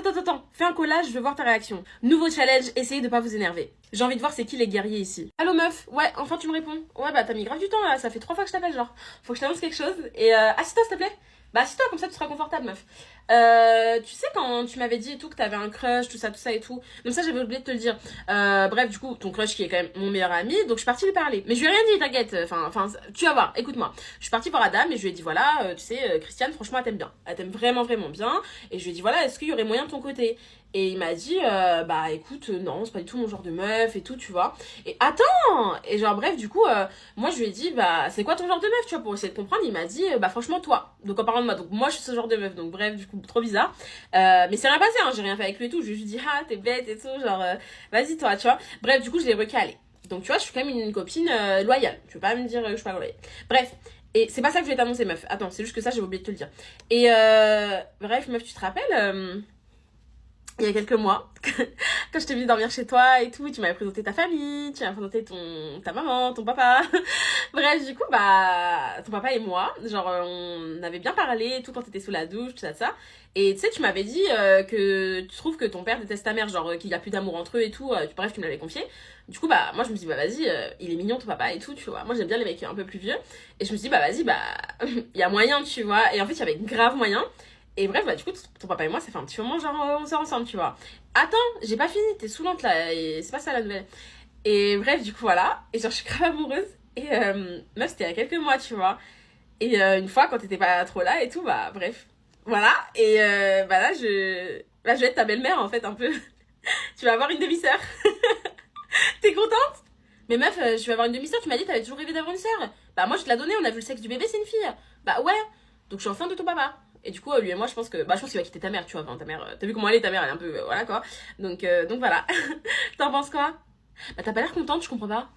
Attends, fais un collage, je veux voir ta réaction. Nouveau challenge, essayez de pas vous énerver. J'ai envie de voir c'est qui les guerriers ici. Allô meuf, ouais, enfin tu me réponds. Ouais bah t'as mis grave du temps là, ça fait 3 fois que je t'appelle genre. Faut que je t'annonce quelque chose et assis-toi s'il te plaît. Bah assis-toi comme ça tu seras confortable meuf. Tu sais quand tu m'avais dit et tout que t'avais un crush, tout ça et tout. Donc ça j'avais oublié de te le dire. Bref du coup ton crush qui est quand même mon meilleur ami, donc je suis partie lui parler. Mais je lui ai rien dit, t'inquiète. Enfin tu vas voir, écoute-moi. Je suis partie voir Adam et je lui ai dit voilà, tu sais Christiane franchement elle t'aime bien. Elle t'aime vraiment bien. Et je lui ai dit voilà, est-ce qu'il y aurait moyen de ton côté? Et il m'a dit bah écoute non c'est pas du tout mon genre de meuf et tout tu vois. Et attends. Et genre bref du coup moi je lui ai dit bah c'est quoi ton genre de meuf tu vois pour essayer de comprendre. Il m'a dit bah franchement toi. Donc en parlant de moi, donc moi je suis ce genre de meuf, donc bref du coup trop bizarre. Mais c'est rien passé hein, j'ai rien fait avec lui et tout. Je lui ai dit ah t'es bête et tout genre vas-y toi tu vois. Bref du coup je l'ai recalé. Donc tu vois je suis quand même une copine loyale. Tu veux pas me dire que je suis pas loyale. Bref. Et c'est pas ça que je vais t'annoncer meuf. Attends c'est juste que ça j'ai oublié de te le dire. Et bref meuf tu te rappelles il y a quelques mois, quand je t'ai vu dormir chez toi et tout, tu m'avais présenté ta famille, tu m'avais présenté ta maman, ton papa. Bref, du coup, bah, ton papa et moi, genre, on avait bien parlé et tout quand t'étais sous la douche, tout ça. Et tu sais, tu m'avais dit que tu trouves que ton père déteste ta mère, genre qu'il y a plus d'amour entre eux et tout. Bref, tu me l'avais confié. Du coup, bah, moi je me dis, bah vas-y, il est mignon ton papa et tout, tu vois. Moi j'aime bien les mecs un peu plus vieux. Et je me dis, bah vas-y, bah, il y a moyen, tu vois. Et en fait, il y avait grave moyen. Et bref, bah du coup, ton papa et moi, ça fait un petit moment, genre, on sort ensemble, tu vois. Attends, j'ai pas fini, t'es saoulante là, et c'est pas ça la nouvelle. Et bref, du coup, voilà. Et genre, je suis grave amoureuse. Et meuf, c'était il y a quelques mois, tu vois. Et une fois, quand t'étais pas trop là et tout, bah bref. Voilà. Et bah là, je vais être ta belle-mère, en fait, un peu. Tu vas avoir une demi-sœur. T'es contente? Mais meuf, je vais avoir une demi-sœur, tu m'as dit que t'avais toujours rêvé d'avoir une sœur. Bah moi, je te l'ai donnée, on a vu le sexe du bébé, c'est une fille. Bah ouais. Donc je suis enceinte de ton papa. Et du coup, lui et moi, je pense que. Bah, je pense qu'il va quitter ta mère, tu vois. Enfin, ta mère. T'as vu comment elle est, ta mère, elle est un peu. Voilà quoi. Donc voilà. T'en penses quoi? Bah, t'as pas l'air contente, je comprends pas.